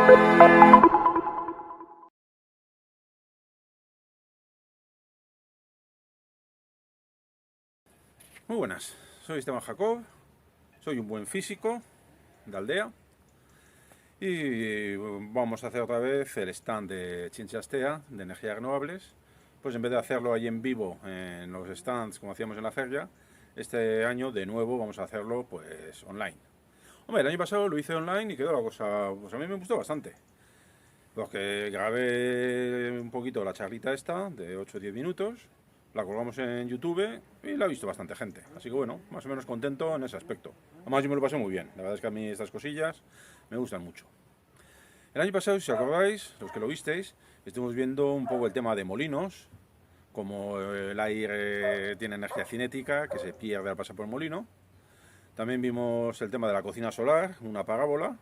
Muy buenas, soy Esteban Jacob, soy un buen físico de Aldea y vamos a hacer otra vez el stand de Chinchastea de energías renovables. Pues en vez de hacerlo ahí en vivo en los stands como hacíamos en la feria, este año de nuevo vamos a hacerlo pues online. Hombre, el año pasado lo hice online y quedó la cosa, pues a mí me gustó bastante. Porque grabé un poquito la charlita esta de 8 o 10 minutos, la colgamos en YouTube y la ha visto bastante gente. Así que bueno, más o menos contento en ese aspecto. Además yo me lo pasé muy bien. La verdad es que a mí estas cosillas me gustan mucho. El año pasado, si os acordáis, los que lo visteis, estuvimos viendo un poco el tema de molinos, como el aire tiene energía cinética que se pierde al pasar por el molino. También vimos el tema de la cocina solar, una parábola,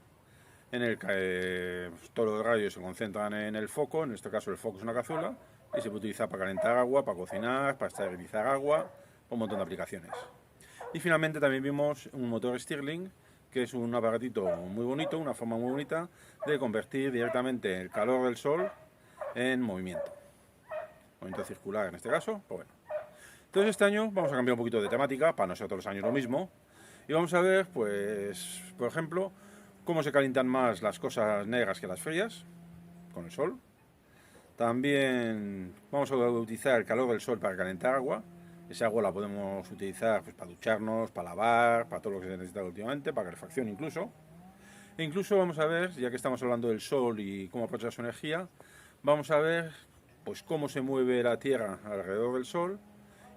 en el que todos los rayos se concentran en el foco, en este caso el foco es una cazuela, y se puede utilizar para calentar agua, para cocinar, para esterilizar agua, un montón de aplicaciones. Y finalmente también vimos un motor Stirling, que es un aparatito muy bonito, una forma muy bonita de convertir directamente el calor del sol en movimiento. Movimiento circular en este caso, pues bueno. Entonces este año vamos a cambiar un poquito de temática, para no ser todos los años lo mismo, y vamos a ver, pues, por ejemplo, cómo se calientan más las cosas negras que las frías, con el sol. También vamos a utilizar el calor del sol para calentar agua. Esa agua la podemos utilizar pues, para ducharnos, para lavar, para todo lo que se necesita últimamente, para calefacción incluso. E incluso vamos a ver, ya que estamos hablando del sol y cómo aprovechar su energía, vamos a ver pues cómo se mueve la Tierra alrededor del sol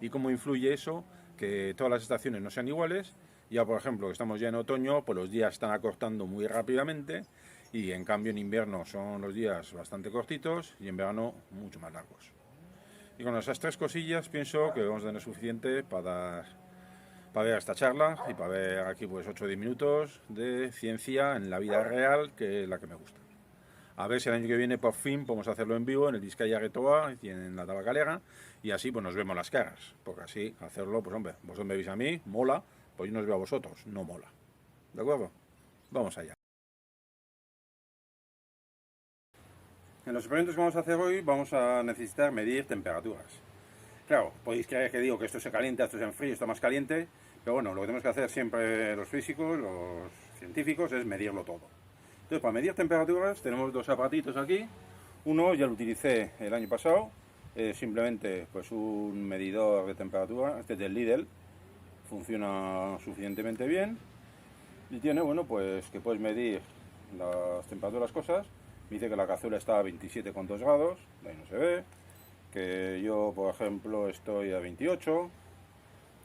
y cómo influye eso, que todas las estaciones no sean iguales. Ya por ejemplo, que estamos ya en otoño, pues los días están acortando muy rápidamente y en cambio en invierno son los días bastante cortitos y en verano mucho más largos. Y con esas tres cosillas pienso que vamos a tener suficiente para ver esta charla y para ver aquí pues 8 o 10 minutos de ciencia en la vida real, que es la que me gusta. A ver si el año que viene por fin podemos hacerlo en vivo en el Vizcaya Getoa y en la Tabacalera y así pues nos vemos las caras, porque así hacerlo, pues hombre, vosotros me veis a mí, mola, pues yo no os veo a vosotros, no mola. ¿De acuerdo? Vamos allá. En los experimentos que vamos a hacer hoy vamos a necesitar medir temperaturas. Claro, podéis creer que digo que esto se calienta, esto se enfría, esto más caliente, pero bueno, lo que tenemos que hacer siempre los físicos, los científicos, es medirlo todo. Entonces, para medir temperaturas tenemos dos aparatitos aquí. Uno ya lo utilicé el año pasado, simplemente pues un medidor de temperatura, este es del Lidl, funciona suficientemente bien y tiene, bueno, pues que puedes medir las temperaturas, cosas. Me dice que la cazuela está a 27,2 grados, de ahí no se ve, que yo, por ejemplo, estoy a 28,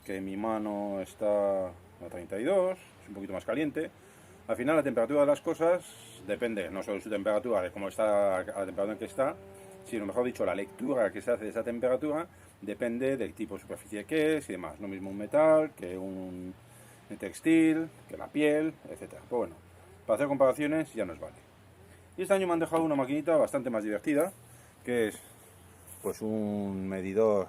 que mi mano está a 32, es un poquito más caliente. Al final la temperatura de las cosas depende no solo de su temperatura, de cómo está a la temperatura en que está, sino mejor dicho, la lectura que se hace de esa temperatura depende del tipo de superficie que es y demás. Lo mismo un metal que un textil, que la piel, etcétera. Pues bueno, para hacer comparaciones ya nos vale. Y este año me han dejado una maquinita bastante más divertida, que es pues un medidor,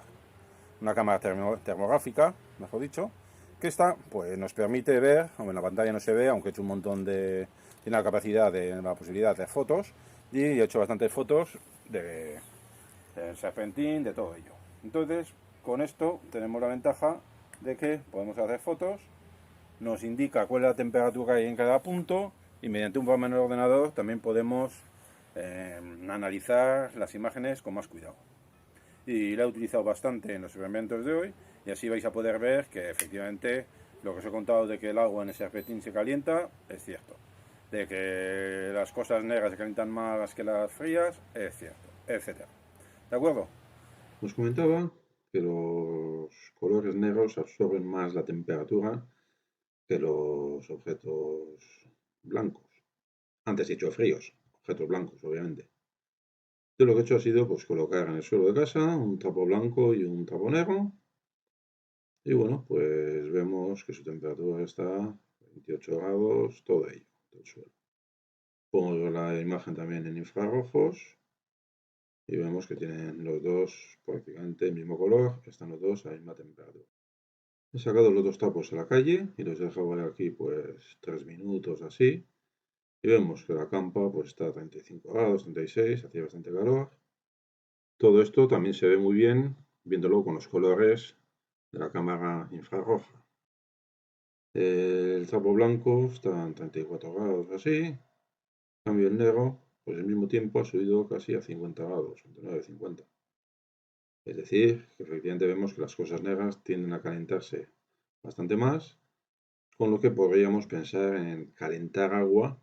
una cámara termográfica, mejor dicho, que esta pues nos permite ver, aunque en la pantalla no se ve, aunque he hecho un montón de, tiene la capacidad de la posibilidad de hacer fotos y he hecho bastantes fotos de serpentín, de todo ello. Entonces, con esto tenemos la ventaja de que podemos hacer fotos, nos indica cuál es la temperatura que hay en cada punto y mediante un programa en el ordenador también podemos analizar las imágenes con más cuidado. Y la he utilizado bastante en los experimentos de hoy y así vais a poder ver que efectivamente lo que os he contado de que el agua en ese serpentín se calienta es cierto, de que las cosas negras se calientan más que las frías es cierto, etcétera. ¿De acuerdo? Nos comentaba que los colores negros absorben más la temperatura que los objetos blancos. Antes he dicho fríos, objetos blancos, obviamente. Yo lo que he hecho ha sido pues, colocar en el suelo de casa un trapo blanco y un trapo negro. Y bueno, pues vemos que su temperatura está a 28 grados, todo ello, todo el suelo. Pongo la imagen también en infrarrojos y vemos que tienen los dos prácticamente el mismo color, están los dos a la misma temperatura. He sacado los dos tapos a la calle y los he dejado aquí pues 3 minutos así, y vemos que la campa pues está a 35 grados, 36, hacía bastante calor. Todo esto también se ve muy bien viéndolo con los colores de la cámara infrarroja. El trapo blanco está en 34 grados así, en cambio el negro, pues al mismo tiempo ha subido casi a 50 grados, 29, 50. Es decir, que efectivamente vemos que las cosas negras tienden a calentarse bastante más, con lo que podríamos pensar en calentar agua,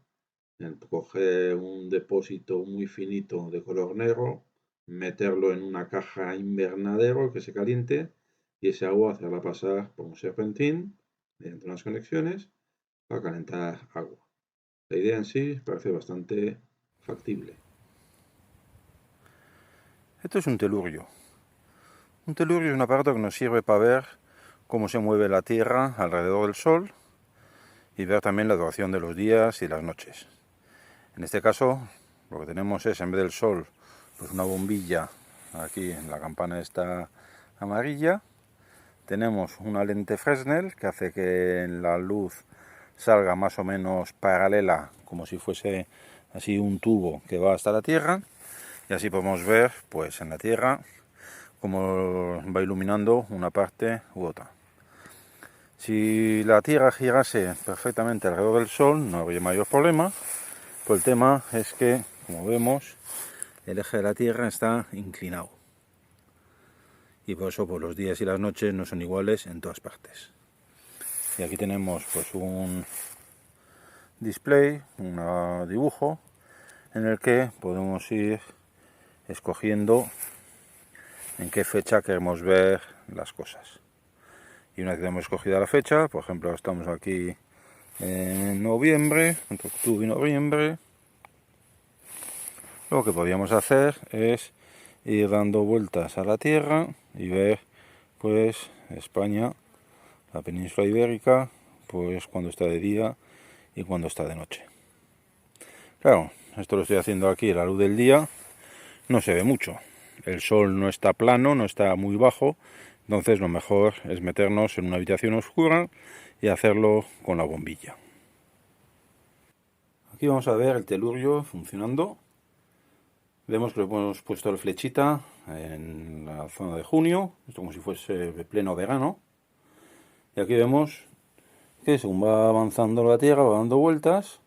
en coger un depósito muy finito de color negro, meterlo en una caja invernadero que se caliente y ese agua hacerla pasar por un serpentín mediante unas conexiones para calentar agua. La idea en sí parece bastante factible. Esto es un telurio. Un telurio es un aparato que nos sirve para ver cómo se mueve la Tierra alrededor del Sol y ver también la duración de los días y las noches. En este caso, lo que tenemos es, en vez del Sol, pues una bombilla aquí en la campana esta amarilla. Tenemos una lente Fresnel que hace que la luz salga más o menos paralela, como si fuese así un tubo que va hasta la Tierra, y así podemos ver pues en la Tierra cómo va iluminando una parte u otra. Si la Tierra girase perfectamente alrededor del Sol no habría mayor problema, pero el tema es que, como vemos, el eje de la Tierra está inclinado y por eso pues, los días y las noches no son iguales en todas partes. Y aquí tenemos pues un display, un dibujo en el que podemos ir escogiendo en qué fecha queremos ver las cosas. Y una vez que hemos escogido la fecha, por ejemplo estamos aquí en noviembre, entre octubre y noviembre, lo que podríamos hacer es ir dando vueltas a la Tierra y ver pues España, la península ibérica, pues cuando está de día y cuando está de noche. Claro, esto lo estoy haciendo aquí a la luz del día, no se ve mucho. El sol no está plano, no está muy bajo, entonces lo mejor es meternos en una habitación oscura y hacerlo con la bombilla. Aquí vamos a ver el telurio funcionando. Vemos que le hemos puesto la flechita en la zona de junio, esto como si fuese pleno verano. Y aquí vemos que según va avanzando la Tierra, va dando vueltas.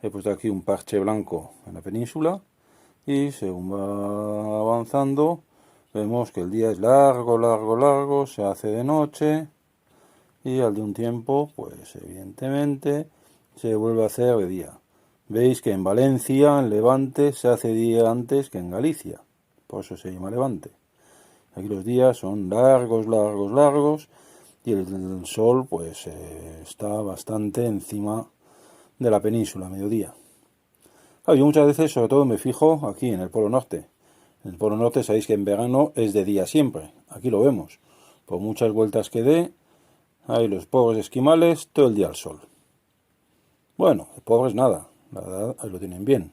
He puesto aquí un parche blanco en la península y según va avanzando vemos que el día es largo, largo, largo, se hace de noche y al de un tiempo, pues evidentemente se vuelve a hacer de día. Veis que en Valencia, en Levante, se hace día antes que en Galicia, por eso se llama Levante. Aquí los días son largos, largos, largos y el sol pues está bastante encima de la península a mediodía. Claro, yo muchas veces, sobre todo, me fijo aquí en el Polo Norte. En el Polo Norte sabéis que en verano es de día siempre. Aquí lo vemos. Por muchas vueltas que dé, hay los pobres esquimales todo el día al sol. Bueno, pobres nada, la verdad, ahí lo tienen bien.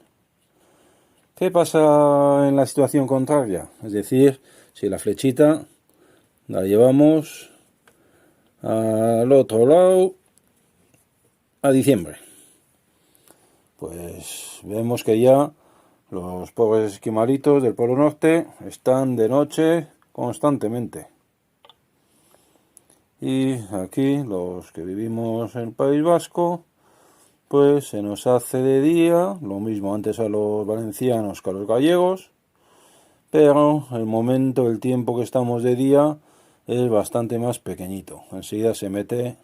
¿Qué pasa en la situación contraria? Es decir, si la flechita la llevamos al otro lado, a diciembre, pues vemos que ya los pobres esquimalitos del Polo Norte están de noche constantemente. Y aquí, los que vivimos en el País Vasco, pues se nos hace de día, lo mismo antes a los valencianos que a los gallegos, pero el momento, el tiempo que estamos de día es bastante más pequeñito. Enseguida se mete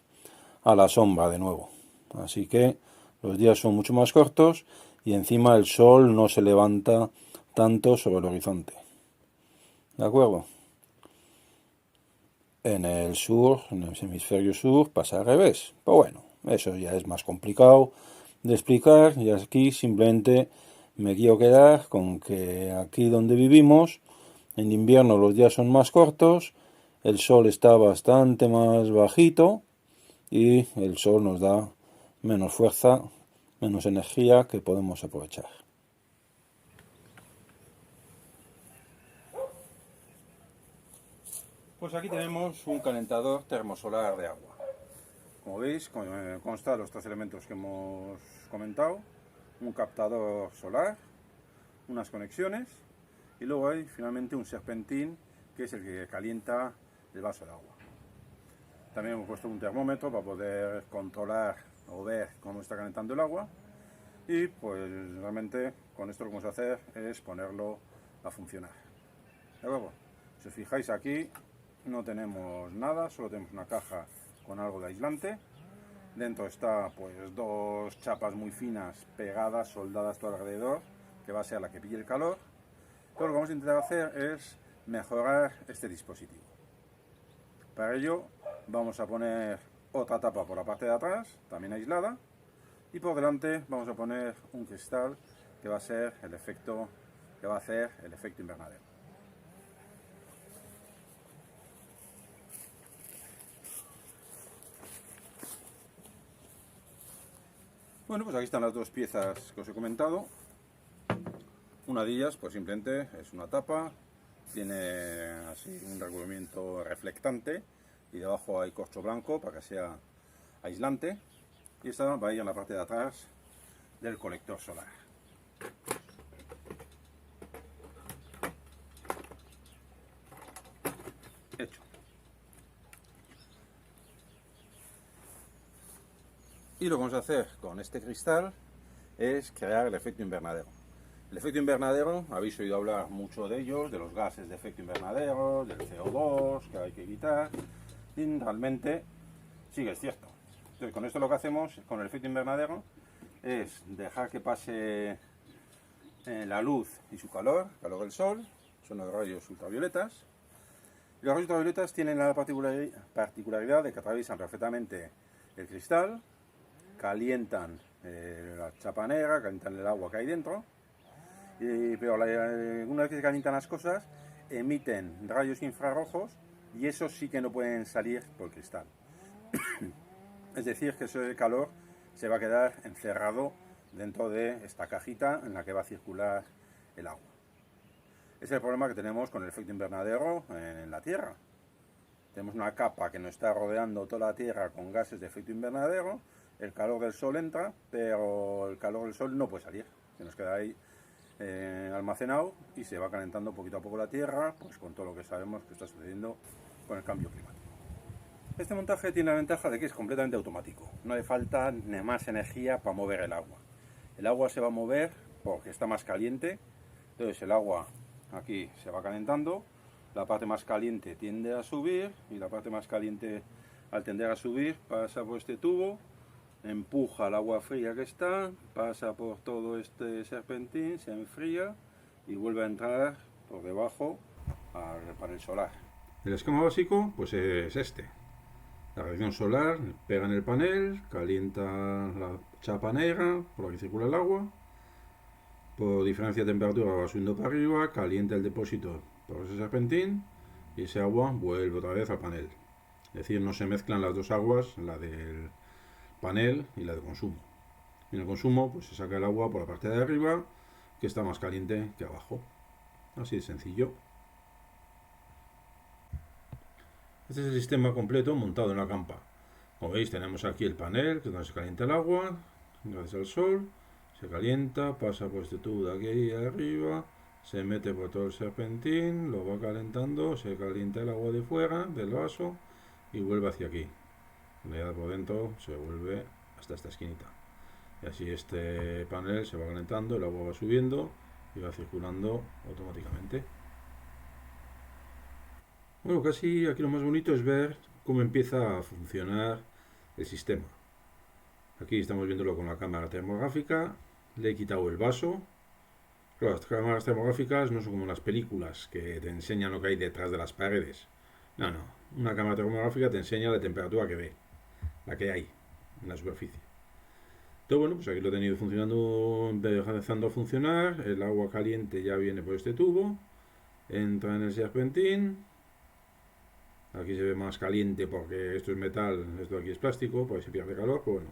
a la sombra de nuevo. Así que los días son mucho más cortos y encima el sol no se levanta tanto sobre el horizonte. ¿De acuerdo? En el sur, en el hemisferio sur, pasa al revés. Pero bueno, eso ya es más complicado de explicar y aquí simplemente me quiero quedar con que aquí donde vivimos, en invierno los días son más cortos, el sol está bastante más bajito y el sol nos da menos fuerza, menos energía que podemos aprovechar. Pues aquí tenemos un calentador termosolar de agua. Como veis, consta de los tres elementos que hemos comentado. un captador solar, unas conexiones y luego hay finalmente un serpentín que es el que calienta el vaso de agua. También hemos puesto un termómetro para poder controlar o ver cómo está calentando el agua y pues realmente con esto lo que vamos a hacer es ponerlo a funcionar. De luego, si os fijáis aquí no tenemos nada, solo tenemos una caja con algo de aislante. Dentro está pues dos chapas muy finas pegadas, soldadas todo alrededor, que va a ser la que pille el calor. Pero lo que vamos a intentar hacer es mejorar este dispositivo. Para ello vamos a poner otra tapa por la parte de atrás, también aislada, y por delante vamos a poner un cristal que va a ser el efecto que va a hacer el efecto invernadero. Bueno, pues aquí están las dos piezas que os he comentado. Una de ellas, pues simplemente es una tapa, tiene así un recubrimiento reflectante y debajo hay corcho blanco para que sea aislante. Y esta va a ir en la parte de atrás del colector solar. Hecho. Y lo que vamos a hacer con este cristal es crear el efecto invernadero. El efecto invernadero, habéis oído hablar mucho de ellos, de los gases de efecto invernadero, del CO2 que hay que quitar, y realmente sí que es cierto. Entonces, con esto lo que hacemos con el efecto invernadero es dejar que pase la luz y su calor del sol, son los rayos ultravioletas. Y los rayos ultravioletas tienen la particularidad de que atraviesan perfectamente el cristal, calientan la chapa negra, calientan el agua que hay dentro, pero una vez que se calientan las cosas, emiten rayos infrarrojos y esos sí que no pueden salir por el cristal. Es decir, que ese calor se va a quedar encerrado dentro de esta cajita en la que va a circular el agua. Ese es el problema que tenemos con el efecto invernadero en la Tierra. Tenemos una capa que nos está rodeando toda la Tierra con gases de efecto invernadero, el calor del sol entra, pero el calor del sol no puede salir, se nos queda ahí almacenado y se va calentando poquito a poco la Tierra, pues con todo lo que sabemos que está sucediendo con el cambio climático. Este montaje tiene la ventaja de que es completamente automático, no hace falta ni más energía para mover el agua. El agua se va a mover porque está más caliente, entonces el agua aquí se va calentando, la parte más caliente tiende a subir y la parte más caliente al tender a subir pasa por este tubo, empuja el agua fría que está, pasa por todo este serpentín, se enfría y vuelve a entrar por debajo al panel solar. El esquema básico pues es este. La radiación solar pega en el panel, calienta la chapa negra por la que circula el agua, por diferencia de temperatura va subiendo para arriba, calienta el depósito por ese serpentín y ese agua vuelve otra vez al panel. Es decir, no se mezclan las dos aguas, la del panel y la de consumo. En el consumo pues se saca el agua por la parte de arriba, que está más caliente que abajo. Así de sencillo. Este es el sistema completo montado en la campa. Como veis tenemos aquí el panel, que es donde se calienta el agua, gracias al sol, se calienta, pasa por este tubo de aquí arriba, se mete por todo el serpentín, lo va calentando, se calienta el agua de fuera del vaso y vuelve hacia aquí. Ya por dentro se vuelve hasta esta esquinita. Y así este panel se va calentando, el agua va subiendo y va circulando automáticamente. Bueno, casi aquí lo más bonito es ver cómo empieza a funcionar el sistema. Aquí estamos viéndolo con la cámara termográfica, le he quitado el vaso. Claro, las cámaras termográficas no son como las películas que te enseñan lo que hay detrás de las paredes. No, una cámara termográfica te enseña la temperatura que ve, la que hay en la superficie. Entonces, bueno, pues aquí lo he tenido funcionando, empezando a funcionar, el agua caliente ya viene por este tubo, entra en el serpentín. Aquí se ve más caliente porque esto es metal, esto aquí es plástico, pues se pierde calor, pues bueno.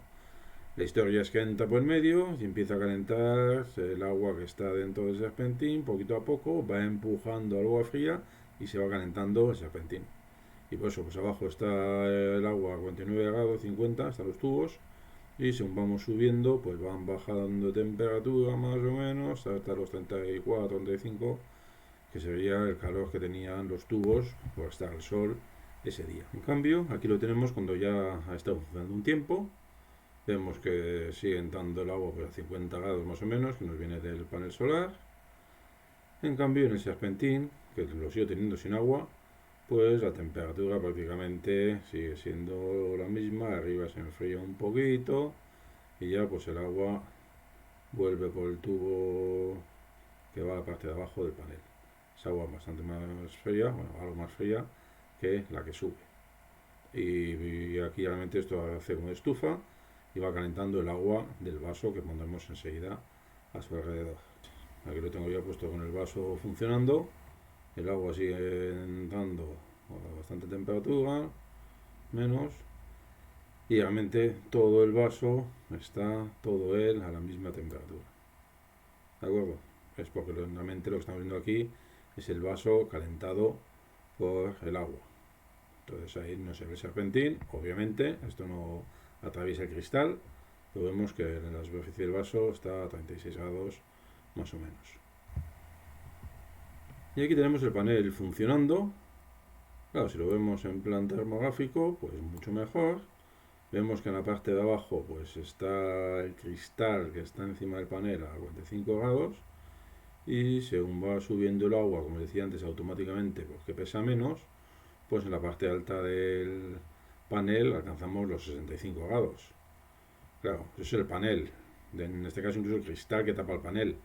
La historia es que entra por el medio y empieza a calentar el agua que está dentro del serpentín, poquito a poco, va empujando al agua fría y se va calentando el serpentín. Y por eso, pues abajo está el agua a 49 grados, 50, están los tubos, y según vamos subiendo pues van bajando de temperatura más o menos hasta los 34, 35, que sería el calor que tenían los tubos por estar al sol ese día. En cambio, aquí lo tenemos cuando ya ha estado funcionando un tiempo. Vemos que sigue entrando el agua a 50 grados más o menos, que nos viene del panel solar. En cambio, en el serpentín, que lo sigo teniendo sin agua, pues la temperatura prácticamente sigue siendo la misma. Arriba se enfría un poquito y ya pues el agua vuelve por el tubo que va a la parte de abajo del panel. Es agua bastante más fría, bueno, algo más fría que la que sube. Y aquí realmente esto hace una estufa y va calentando el agua del vaso que pondremos enseguida a su alrededor. Aquí lo tengo ya puesto con el vaso funcionando. El agua sigue entrando a bastante temperatura, menos. Y realmente todo el vaso está, todo él, a la misma temperatura. ¿De acuerdo? Es porque realmente lo que estamos viendo aquí es el vaso calentado por el agua. Entonces ahí no se ve el serpentín, obviamente, esto no atraviesa el cristal, pero vemos que en la superficie del vaso está a 36 grados más o menos. Y aquí tenemos el panel funcionando. Claro, si lo vemos en plan termográfico, pues mucho mejor. Vemos que en la parte de abajo pues está el cristal que está encima del panel a 45 grados. Y según va subiendo el agua, como decía antes, automáticamente, porque pesa menos, pues en la parte alta del panel alcanzamos los 65 grados. Claro, eso es el panel, en este caso incluso el cristal que tapa el panel.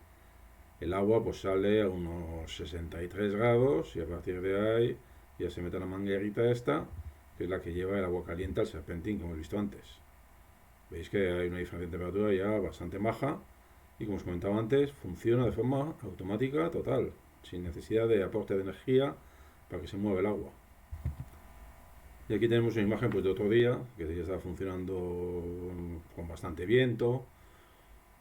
El agua pues sale a unos 63 grados y a partir de ahí ya se mete la manguerita esta, que es la que lleva el agua caliente al serpentín, como hemos visto antes. Veis que hay una diferencia de temperatura ya bastante baja y como os comentaba antes, funciona de forma automática total, sin necesidad de aporte de energía para que se mueva el agua. Y aquí tenemos una imagen pues, de otro día, que ya está funcionando con bastante viento.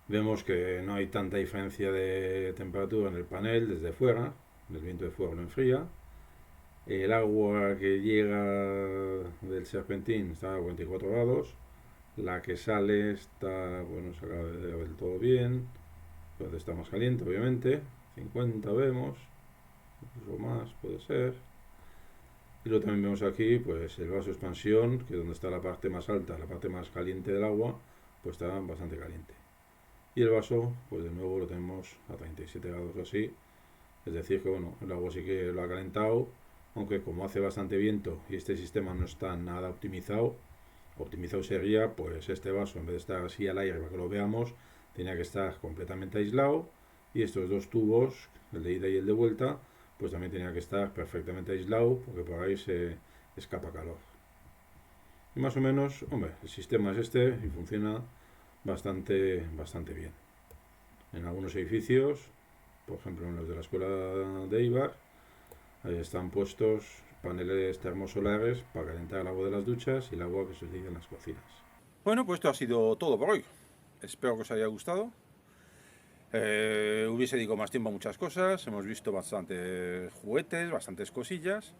Vemos que no hay tanta diferencia de temperatura en el panel desde fuera, el viento de fuera lo enfría. El agua que llega del serpentín está a 44 grados. La que sale está, bueno, se acaba de ver todo bien. Entonces está más caliente, obviamente. 50 vemos, incluso más puede ser. Y luego también vemos aquí pues el vaso de expansión, que es donde está la parte más alta, la parte más caliente del agua, pues está bastante caliente. Y el vaso, pues de nuevo lo tenemos a 37 grados o así. Es decir que bueno, el agua sí que lo ha calentado, aunque como hace bastante viento y este sistema no está nada optimizado, optimizado sería pues este vaso, en vez de estar así al aire para que lo veamos, tenía que estar completamente aislado y estos dos tubos, el de ida y el de vuelta, pues también tenía que estar perfectamente aislado porque por ahí se escapa calor. Y más o menos, hombre, el sistema es este y funciona bastante bien. En algunos edificios, por ejemplo en los de la escuela de Eibar, ahí están puestos paneles termosolares para calentar el agua de las duchas y el agua que se utiliza en las cocinas. Bueno, pues esto ha sido todo por hoy. Espero que os haya gustado. Hubiese dedicado más tiempo a muchas cosas, hemos visto bastantes juguetes, bastantes cosillas.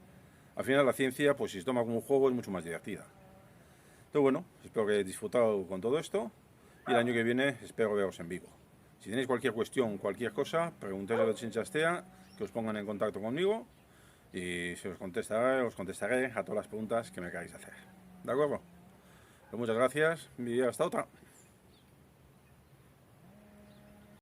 Al final la ciencia, pues si se toma como un juego, es mucho más divertida. Entonces bueno, espero que hayáis disfrutado con todo esto y el año que viene espero veros en vivo. Si tenéis cualquier cuestión, cualquier cosa, preguntéis a los Chinchastea, que os pongan en contacto conmigo y se os contestaré a todas las preguntas que me queráis hacer. ¿De acuerdo? Pues muchas gracias y hasta otra.